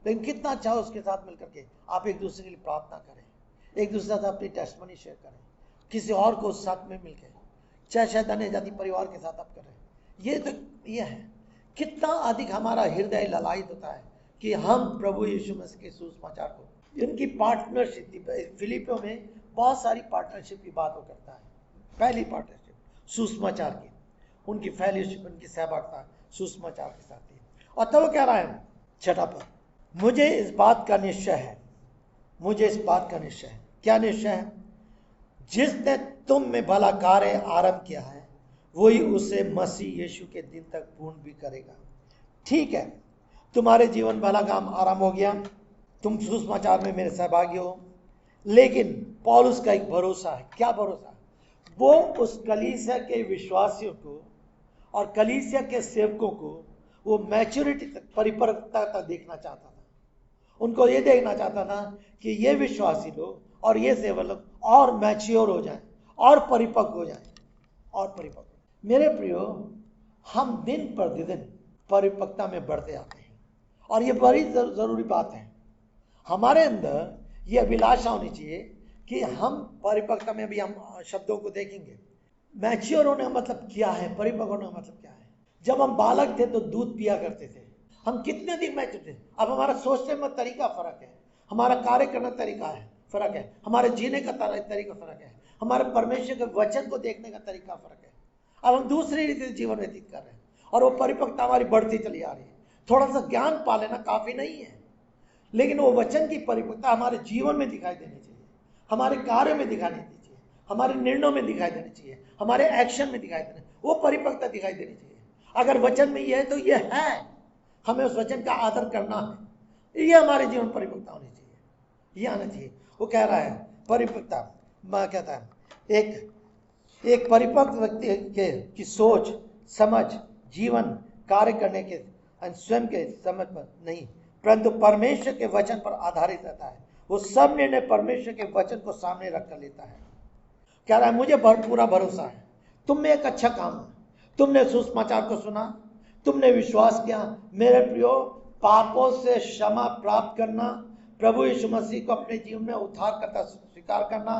लेकिन कितना अच्छा हो उसके साथ मिलकर के आप एक दूसरे के लिए प्रार्थना करें, एक दूसरे के साथ अपनी टेस्टमनी शेयर करें, किसी और को उस साथ में मिलकर, चाहे शायद अन्य जाति परिवार के साथ आप करें। ये है कितना अधिक हमारा हृदय ललायित होता है कि हम प्रभु यीशु मसीह के सुसमाचार को, इनकी पार्टनरशिप, फिलिपियों में बहुत सारी पार्टनरशिप की बात हो करता है। पहली पार्टनरशिप सुसमाचार की, उनकी फेलोशिप, उनकी सहभागिता सुसमाचार के साथ थी। और तब वो कह रहा है 6 पर, मुझे इस बात का निश्चय है, मुझे इस बात का निश्चय है। क्या निश्चय है? जिसने तुम में भला कार्य आरंभ किया है वही उसे मसीह यीशु के दिन तक पूर्ण भी करेगा। ठीक है, तुम्हारे जीवन भला काम आरंभ हो गया, तुम सुसमाचार में मेरे सहभागी हो, लेकिन पौलुस का एक भरोसा है। क्या भरोसा? वो उस कलीसिया के विश्वासियों को और कलीसिया के सेवकों को वो मैच्योरिटी तक, परिपक्वता तक देखना चाहता था। उनको ये देखना चाहता था कि ये विश्वासी लोग और ये सेवक लोग और मैच्योर हो जाएं, और परिपक्व हो जाएं, और परिपक्व। मेरे प्रियो, हम दिन पर दिन परिपक्वता में बढ़ते आते हैं, और ये बड़ी जरूरी बात है। हमारे अंदर ये अभिलाषा होनी चाहिए कि हम परिपक्वता में, भी हम शब्दों को देखेंगे। मैच्योर होने का मतलब क्या है, परिपक्व होने का मतलब क्या है। जब हम बालक थे तो दूध पिया करते थे, हम कितने दिन मैच्योर थे। अब हमारा सोचने में तरीका फर्क है, हमारा कार्य करने का तरीका है फर्क है, हमारे जीने का तरीका फर्क है, हमारे परमेश्वर के वचन को देखने का तरीका फर्क है। अब हम दूसरी रीति से जीवन व्यतीत कर रहे हैं और वो परिपक्वता हमारी बढ़ती चली आ रही है। थोड़ा सा ज्ञान पा लेना काफी नहीं है, लेकिन वो वचन की परिपक्वता हमारे जीवन में दिखाई देनी चाहिए, हमारे कार्य में दिखाई देनी चाहिए, हमारे निर्णयों में दिखाई देनी चाहिए, हमारे एक्शन में दिखाई देनी, वो परिपक्वता दिखाई देनी चाहिए। अगर वचन में ये है तो ये है, हमें उस वचन का आदर करना है, ये हमारे जीवन परिपक्वता होनी चाहिए, ये आना चाहिए। वो कह रहा है परिपक्वता, मैं कहता है एक परिपक्व व्यक्ति की सोच समझ जीवन कार्य करने के स्वयं के समझ पर नहीं, परंतु परमेश्वर के वचन पर आधारित रहता है। वो सब निर्णय परमेश्वर के वचन को सामने रखकर लेता है। कह रहा है मुझे पूरा भरोसा है, तुम में एक अच्छा काम है, तुमने सुसमाचार को सुना, तुमने विश्वास किया। मेरे प्रियो, पापों से क्षमा प्राप्त करना, प्रभु यीशु मसीह को अपने जीवन में उद्धारकर्ता स्वीकार करना,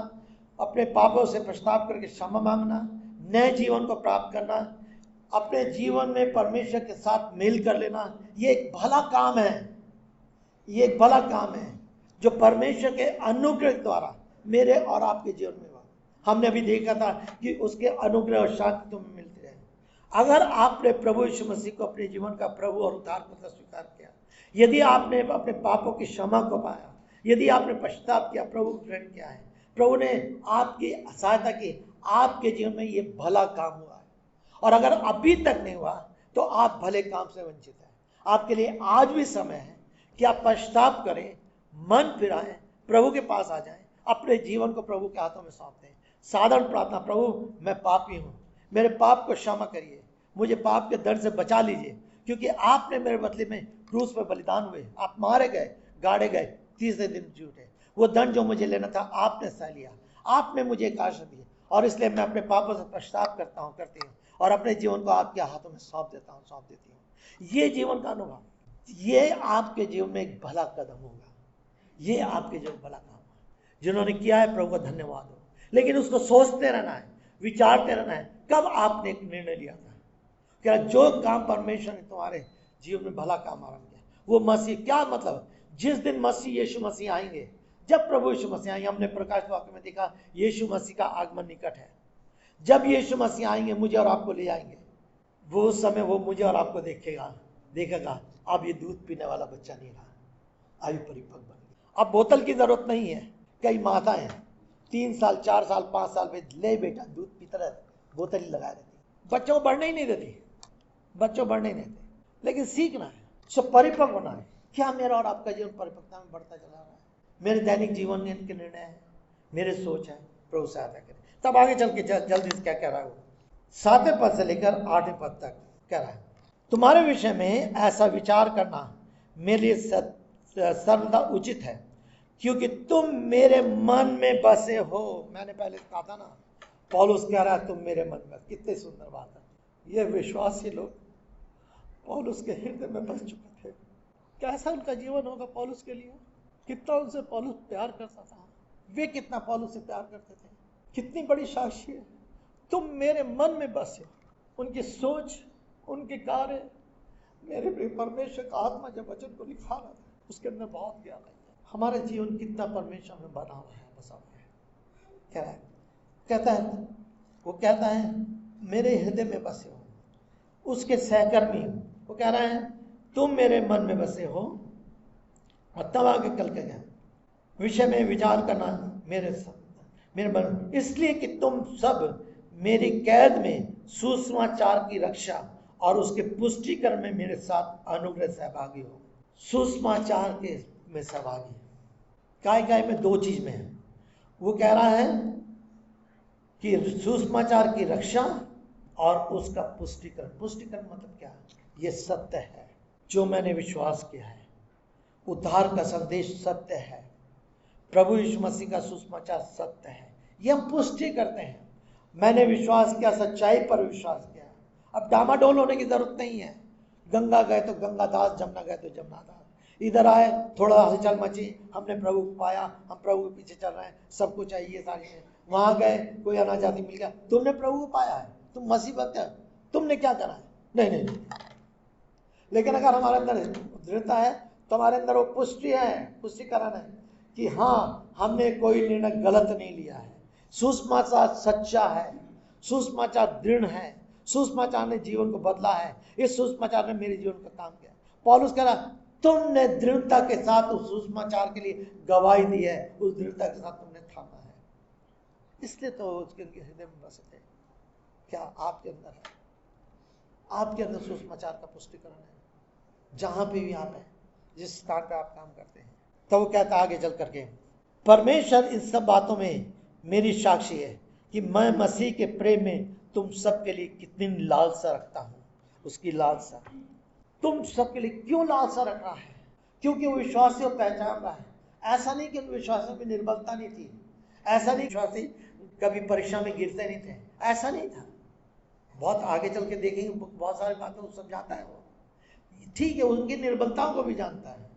अपने पापों से पश्चाताप करके क्षमा मांगना, नए जीवन को प्राप्त करना, अपने जीवन में परमेश्वर के साथ मेल कर लेना, ये एक भला काम है। ये एक भला काम है जो परमेश्वर के अनुग्रह द्वारा मेरे और आपके जीवन में हुआ। हमने अभी देखा था कि उसके अनुग्रह और शांति तुम्हें मिलती है अगर आपने प्रभु यीशु मसीह को अपने जीवन का प्रभु और उद्धारकर्ता स्वीकार किया, यदि आपने अपने पापों की क्षमा को पाया, यदि आपने पश्चाताप किया, प्रभु को ग्रहण किया है, प्रभु ने आपकी सहायता की, आपके जीवन में ये भला काम हुआ है। और अगर अभी तक नहीं हुआ तो आप भले काम से वंचित हैं। आपके लिए आज भी समय है कि आप पश्चाताप करें, मन फिराएं, प्रभु के पास आ जाएं, अपने जीवन को प्रभु के हाथों में सौंप दें। साधारण प्रार्थना, प्रभु मैं पापी हूँ, मेरे पाप को क्षमा करिए, मुझे पाप के दंड से बचा लीजिए, क्योंकि आपने मेरे बदले में क्रूस पर बलिदान हुए, आप मारे गए, गाड़े गए, तीसरे दिन जी उठे। वो दंड जो मुझे लेना था आपने सह लिया, आपने मुझे एक आशीष दी, और इसलिए मैं अपने पापों से पश्चाताप करती हूँ और अपने जीवन को आपके हाथों में सौंप देती हूँ। ये जीवन का अनुभव, ये आपके जीवन में एक भला कदम होगा, ये आपके जीवन भला काम है। जिन्होंने किया है प्रभु को धन्यवाद हो, लेकिन उसको सोचते रहना है, विचारते रहना है। कब आपने एक निर्णय लिया था, क्या जो काम परमेश्वर ने तुम्हारे जीवन में भला काम आरंभ किया, वो मसीह, क्या मतलब जिस दिन मसीह यीशु मसीह आएंगे, जब प्रभु यीशु मसीह आएंगे, हमने प्रकाश वाक्य में देखा यीशु मसीह का आगमन निकट है। जब यीशु मसीह आएंगे, मुझे और आपको ले आएंगे, वो उस समय वो मुझे और आपको देखेगा अब ये दूध पीने वाला बच्चा नहीं रहा, आयु परिपक्व बन गई। अब बोतल की जरूरत नहीं है। कई माताएं 3 साल 4 साल 5 साल में ले बेटा दूध पीता रहता, बोतल ही लगाए रहती, बच्चों को बढ़ने ही नहीं देती, बच्चों बढ़ने नहीं देते। लेकिन सीखना है, सब परिपक्व होना है। क्या मेरा और आपका जीवन परिपक्वता में बढ़ता चला रहा है? मेरे दैनिक जीवन में इनके निर्णय है, मेरे सोच है, प्रभु सहायता करे। तब आगे चल के जल्दी से क्या कह रहा है वो, 7वें पद से लेकर 8वें पद तक कह रहा है, तुम्हारे विषय में ऐसा विचार करना मेरे लिए सर्वदा उचित है, क्योंकि तुम मेरे मन में बसे हो। मैंने पहले कहा था ना, पौलुस कह रहा है तुम मेरे मन में, कितनी सुंदर बात है। ये विश्वासी लोग पौलुस के हृदय में बस चुके थे। कैसा उनका जीवन होगा पौलुस के लिए, कितना उनसे पौलुस प्यार करता था, वे कितना पौलुस से प्यार करते थे, कितनी बड़ी साक्षी है। तुम मेरे मन में बसे, उनकी सोच, उनके कार्य, मेरे प्रिय परमेश्वर का आत्मा जब वचन को लिखा रहा था, उसके अंदर बहुत ज्ञान है। हमारा जीवन कितना परमेश्वर में बना हुआ है, बसा हुआ है। कह रहा है, वो कहता है मेरे हृदय में बसे हो, उसके सहकर्मी। वो कह रहा है तुम मेरे मन में बसे हो। और तब आगे कल के गया विषय में विचार करना मेरे मन, इसलिए कि तुम सब मेरी कैद में सुसमाचार की रक्षा और उसके पुष्टिकरण में मेरे साथ अनुग्रह सहभागी हो। सुसमाचार के में सहभागी, काय में 2 चीज में है। वो कह रहा है कि सुसमाचार की रक्षा और उसका पुष्टिकरण। पुष्टिकरण मतलब क्या है? ये सत्य है जो मैंने विश्वास किया है, उद्धार का संदेश सत्य है, प्रभु यीशु मसीह का सुसमाचार सत्य है, ये हम पुष्टि करते हैं। मैंने विश्वास किया, सच्चाई पर विश्वास किया। अब डामाडोल होने की जरूरत नहीं है। गंगा गए तो गंगादास, जमुना गए तो जमुनादास। इधर आए, थोड़ा हलचल मची, हमने प्रभु को पाया, हम प्रभु के पीछे चल रहे हैं, सब कुछ है, ये सारी है। वहां गए, कोई अनाजाति मिल गया, तुमने प्रभु को पाया है, तुम मसीह बनते हो, तुमने क्या करा है? नहीं नहीं नहीं। लेकिन अगर हमारे अंदर दृढ़ता है तो हमारे अंदर वो पुष्टिकरण है कि हाँ, हमने कोई निर्णय गलत नहीं लिया है, सुसमाचार सच्चा है, सुसमाचार दृढ़ है, सुसमाचार ने जीवन को बदला है, इस सुसमाचार ने मेरे जीवन का काम किया। पौलुस कह रहा, तुमने दृढ़ता के साथ उस सुसमाचार के लिए गवाही दी है, उस दृढ़ता के साथ तुमने थामा है, इसलिए तो उसके हृदय में बसे थे। क्या आपके अंदर है? आपके अंदर सुसमाचार का पुष्टिकरण है, जहां पे भी आप हैं, जिस स्थान पे आप काम करते हैं। तो वो कहता आगे चल करके, परमेश्वर इन सब बातों में मेरी साक्षी है कि मैं मसीह के प्रेम में तुम सबके लिए कितनी लालसा रखता हूं। उसकी लालसा तुम सबके लिए क्यों लालसा रख रहा है? क्योंकि वो विश्वासी को पहचान रहा है। ऐसा नहीं कि उन विश्वासियों में निर्बलता नहीं थी, ऐसा नहीं विश्वासी कभी परीक्षा में गिरते नहीं थे, ऐसा नहीं था। बहुत आगे चल के देखेंगे, बहुत सारी बातें समझाता है वो। ठीक है, उनकी निर्बलताओं को भी जानता है,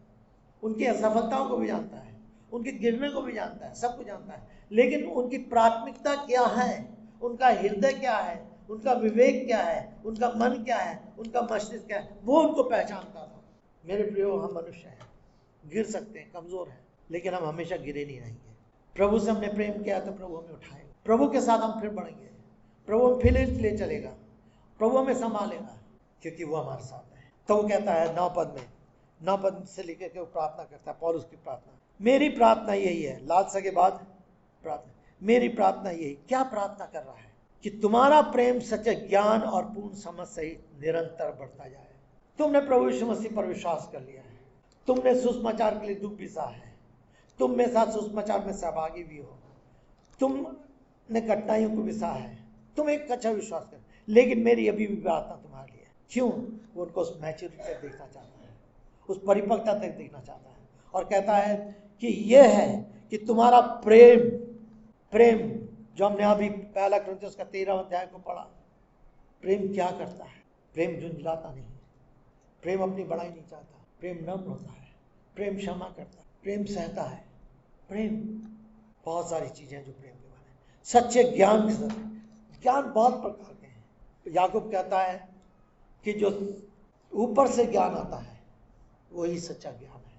उनकी असफलताओं को भी जानता है, उनके गिरने को भी जानता है, सब कुछ जानता है। लेकिन उनकी प्राथमिकता क्या है, उनका हृदय क्या है, उनका विवेक क्या है, उनका मन क्या है, उनका मस्तिष्क क्या है, वो उनको पहचानता था। मेरे प्रियो, हम मनुष्य हैं, गिर सकते हैं, कमजोर हैं, लेकिन हम हमेशा गिरे नहीं रहेंगे। प्रभु से हमने प्रेम किया तो प्रभु हमें उठाएगा, प्रभु के साथ हम फिर बढ़ेंगे, प्रभु हम फिर ले चलेगा, प्रभु हमें संभालेगा, क्योंकि वो हमारे साथ है। तो वो कहता है 9 पद से लेकर के वो प्रार्थना करता है, पौलुस की प्रार्थना। मेरी प्रार्थना यही है, लालसा के बाद प्रार्थना, मेरी प्रार्थना यही। क्या प्रार्थना कर रहा है? कि तुम्हारा प्रेम सच्चे ज्ञान और पूर्ण समझ सहित निरंतर बढ़ता जाए। तुमने प्रभु यीशु मसीह पर विश्वास कर लिया है, तुमने सुसमाचार के लिए दुख भी सहा है, तुम मेरे साथ सुसमाचार में सहभागी भी हो, तुमने कठिनाइयों को भी सहा है, तुम एक अच्छा विश्वास कर। लेकिन मेरी अभी भी प्रार्थना तुम्हारे लिए। क्यों? वो उनको उस मैच्योरिटी तक देखना चाहता है, उस परिपक्वता तक देखना चाहता है, और कहता है कि यह है कि तुम्हारा प्रेम जो हमने अभी 1 कुरिन्थियों का 13वां अध्याय को पढ़ा, प्रेम क्या करता है? प्रेम झुंझलाता नहीं, प्रेम अपनी बड़ाई नहीं चाहता, प्रेम नम्र होता है, प्रेम क्षमा करता है, प्रेम सहता है, प्रेम बहुत सारी चीजें जो प्रेम के बारे में। सच्चे ज्ञान के साथ, ज्ञान बहुत प्रकार के हैं। याकूब कहता है कि जो ऊपर से ज्ञान आता है वही सच्चा ज्ञान है।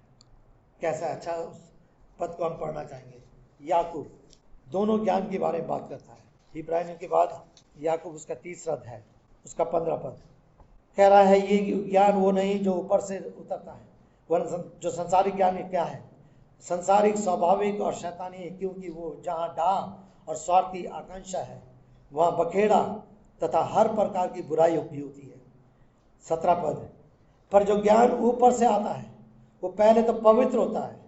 कैसा अच्छा उस पद को हम पढ़ना चाहेंगे। याकूब दोनों ज्ञान के बारे में बात करता है। इब्रानियों के बाद याकूब उसका 3रा अध्याय उसका 15 पद कह रहा है, ये ज्ञान वो नहीं जो ऊपर से उतरता है, वरन जो संसारिक ज्ञान है क्या है? संसारिक, स्वाभाविक और शैतानी है, क्योंकि वो जहाँ डाह और स्वार्थी आकांक्षा है वहाँ बखेड़ा तथा हर प्रकार की बुराई भी होती है। 17 पद, पर जो ज्ञान ऊपर से आता है वो पहले तो पवित्र होता है,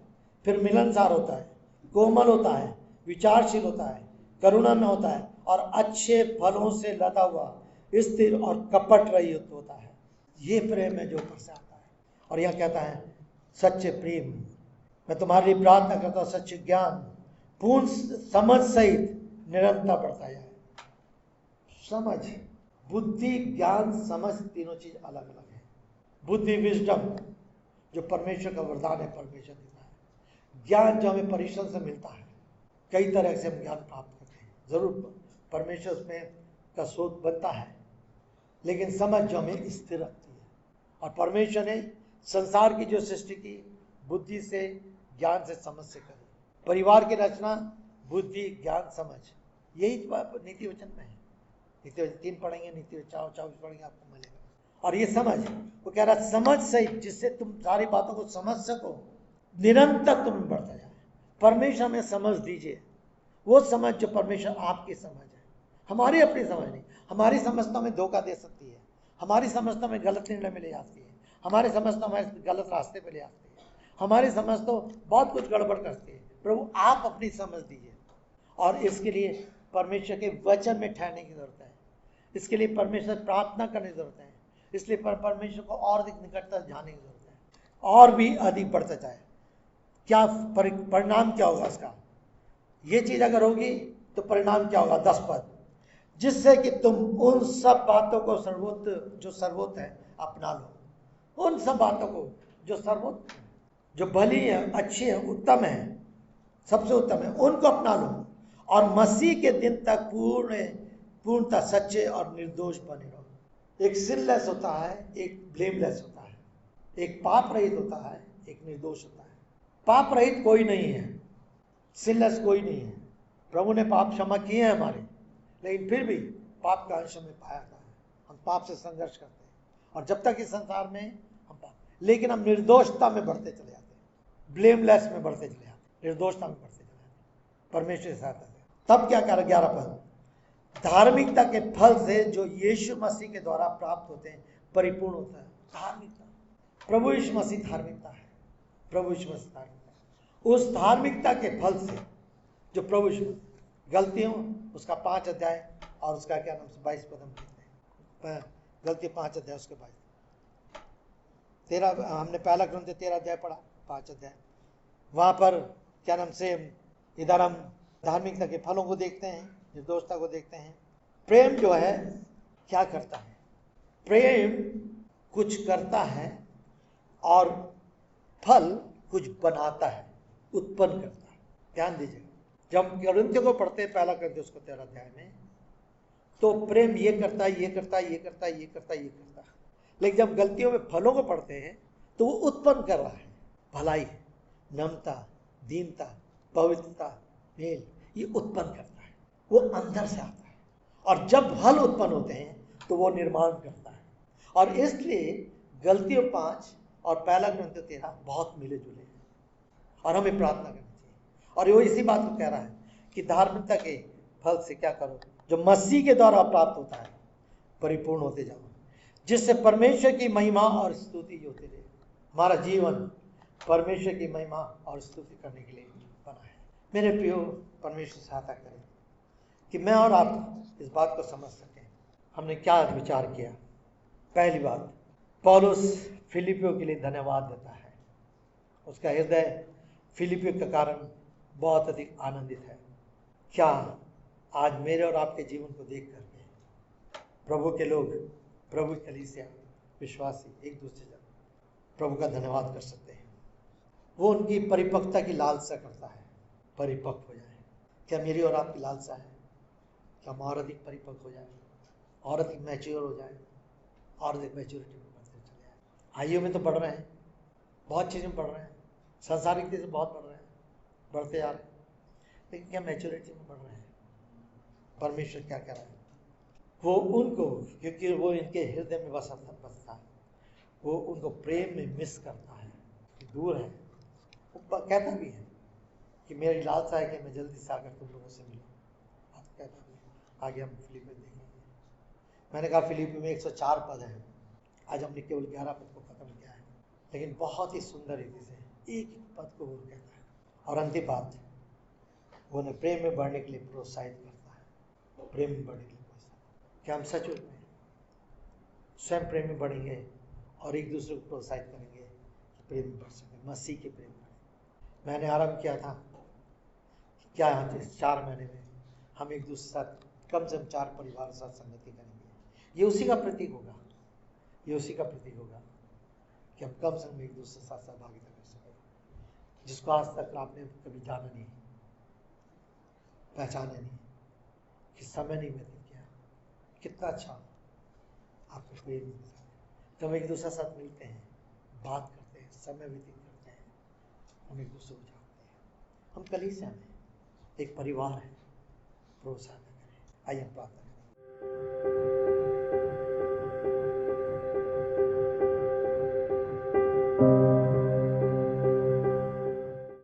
फिर मिलनसार होता है, कोमल होता है, विचारशील होता है, करुणा में होता है, और अच्छे फलों से लदा हुआ, स्थिर और कपट रहित होता है। ये प्रेम है जो ऊपर से आता है। और यह कहता है सच्चे प्रेम, मैं तुम्हारे लिए प्रार्थना करता हूँ, सच्चे ज्ञान पूर्ण समझ सहित निरंतर बढ़ता जाए। समझ, बुद्धि, ज्ञान, समझ, तीनों चीज अलग अलग है। बुद्धि, विजडम जो परमेश्वर का वरदान है, परमेश्वर देता है। ज्ञान जो हमें परिश्रम से मिलता है, कई तरह से हम ज्ञान प्राप्त करते हैं, जरूर परमेश्वर उसमें का स्रोत बनता है, लेकिन समझ जो हमें स्थिर रखती है। और परमेश्वर ने संसार की जो सृष्टि की, बुद्धि से, ज्ञान से, समझ से करी। परिवार की रचना बुद्धि, ज्ञान, समझ, यही नीति वचन में है। नीति वचन 3 पढ़ेंगे, नीति वचन 24 पढ़ेंगे, आपको मिलेगा। और ये समझ, वो कह रहा समझ से, जिससे तुम सारी बातों को समझ सको, निरंतर तुम बढ़ता जाए। परमेश्वर में समझ दीजिए, वो समझ जो परमेश्वर आपकी समझ है, हमारी अपनी समझ नहीं। हमारी समझता में धोखा दे सकती है, हमारी समझता में गलत निर्णय में ले जाती है, हमारी समझता हमारे गलत रास्ते पे ले जाती है, हमारी समझ तो बहुत कुछ गड़बड़ करती है। प्रभु आप अपनी समझ दीजिए, और इसके लिए परमेश्वर के वचन में ठहरने की जरूरत है, इसके लिए परमेश्वर प्रार्थना करने की जरूरत है, इसलिए परमेश्वर को और अधिक निकटता जाने की जरूरत है, और भी अधिक बढ़ता जाए। क्या परिणाम क्या होगा इसका? ये चीज अगर होगी तो परिणाम क्या होगा? 10 पद, जिससे कि तुम उन सब बातों को जो सर्वोत्त है अपना लो। उन सब बातों को जो सर्वोत्त, जो भली है, अच्छी है, उत्तम है, सबसे उत्तम है, उनको अपना लो और मसीह के दिन तक पूर्णतः सच्चे और निर्दोष बने रहो। एक सिनलेस होता है, एक ब्लेमलेस होता है, एक पाप रहित होता है, एक निर्दोष होता है। पाप रहित कोई नहीं है, सिनलेस कोई नहीं है। प्रभु ने पाप क्षमा किए हैं हमारे, लेकिन फिर भी पाप का अंश हमें पाया था। हम पाप से संघर्ष करते हैं और जब तक इस संसार में हम पाप, लेकिन हम निर्दोषता में बढ़ते चले जाते हैं, ब्लेमलेस में बढ़ते चले जाते हैं, निर्दोषता में बढ़ते चले जाते हैं परमेश्वर के साथ। तब क्या कर 11 पद, धार्मिकता के फल से जो यीशु मसीह के द्वारा प्राप्त होते हैं परिपूर्ण होता है। धार्मिकता, प्रभु यीशु मसीह धार्मिकता है, प्रभु यीशु मसीह धार्मिकता है। उस धार्मिकता के फल से जो प्रभु यीशु, गलतियों उसका 5 अध्याय और उसका क्या नाम से 22 पद हम देखते हैं। गलती 5 अध्याय उसके 22 13, हमने पहला ग्रंथ 13 अध्याय पढ़ा, 5 अध्याय, वहां पर क्या नाम से इधर हम धार्मिकता के फलों को देखते हैं, निर्दोषता को देखते हैं। प्रेम जो है क्या करता है, प्रेम कुछ करता है और फल कुछ बनाता है, उत्पन्न करता है। ध्यान दीजिए, जब कुरिन्थियों को पढ़ते हैं पहला ग्रंथ उसको 13 अध्याय में, तो प्रेम ये करता है, ये करता है, ये करता है, ये करता है, ये करता है। लेकिन जब गलतियों में फलों को पढ़ते हैं तो वो उत्पन्न कर रहा है भलाई, नम्रता, दीनता, पवित्रता, मेल, ये उत्पन्न करता है, वो अंदर से आता है। और जब फल उत्पन्न होते हैं तो वो निर्माण करता है। और इसलिए गलतियों 5 और पहला ग्रंथ 13 बहुत मिले जुले हैं और हमें प्रार्थना करनी चाहिए। और वो इसी बात को कह रहा है कि धार्मिकता के फल से क्या करो, जो मसीह के द्वारा प्राप्त होता है, परिपूर्ण होते जाओ, जिससे परमेश्वर की महिमा और स्तुति होती रहे। हमारा जीवन परमेश्वर की महिमा और स्तुति करने के लिए बना है। मेरे प्रियो, परमेश्वर सहायता करें कि मैं और आप इस बात को समझ सकें हमने क्या विचार किया। पहली बात, पौलुस फिलिपियों के लिए धन्यवाद देता है। उसका हृदय फिलिपियों के कारण बहुत अधिक आनंदित है। क्या आज मेरे और आपके जीवन को देख करके प्रभु के लोग, प्रभु की कलीसिया, विश्वासी एक दूसरे से प्रभु का धन्यवाद कर सकते हैं? वो उनकी परिपक्वता की लालसा करता है, परिपक्व हो जाए। क्या मेरी और आपकी लालसा है? क्या हम और अधिक परिपक्व हो जाए, और अधिक मैच्योर हो जाए, और अधिक मैच्योरिटी में बढ़ते चले जाए? आयु में तो बढ़ रहे हैं, बहुत चीज़ें बढ़ रहे हैं, सांसारिक चीज़ें बहुत बढ़ रहे हैं, बढ़ते जा रहे हैं, लेकिन क्या मैच्योरिटी में बढ़ रहे हैं? परमेश्वर क्या कह रहा है? वो उनको, क्योंकि वो इनके हृदय में बसता है, वो उनको प्रेम में मिस करता है, दूर है। वो कहता भी है कि मेरी लालसा है कि मैं जल्दी से आकर तुम लोगों से मिलूं। कहता भी है। आगे हम फिलिप में देखेंगे। मैंने कहा फिलिप में 104 पद हैं, आज हमने केवल 11 पद को खत्म किया है, लेकिन बहुत ही सुंदर रीति से एक पद को वो कहता है। और अंतिम बात, वो उन्हें प्रेम में बढ़ने के लिए प्रोत्साहित करता है, प्रेम में बढ़ने के लिए प्रोत्साहित। क्या हम सच में स्वयं प्रेम में बढ़ेंगे और एक दूसरे को प्रोत्साहित करेंगे कि प्रेम में बढ़ सके, मसीह के प्रेम में? मैंने आरंभ किया था क्या इस 4 महीने में हम एक दूसरे साथ कम से कम 4 परिवार के साथ संगति करेंगे। ये उसी का प्रतीक होगा, ये उसी का प्रतीक होगा कि हम कम से कम एक दूसरे के साथ सहभागिता कर सकें, जिसको आज तक आपने कभी जाना नहीं, पहचाने नहीं, कि समय नहीं व्यतीत किया। कितना अच्छा आपको प्रेम मिलता है जब हम एक दूसरे के साथ मिलते हैं, बात करते हैं, समय व्यतीत करते हैं, हम एक दूसरे को जानते हैं। हम कलीसिया में एक परिवार है, प्रोत्साहन करें। आइए हम प्रार्थना करें।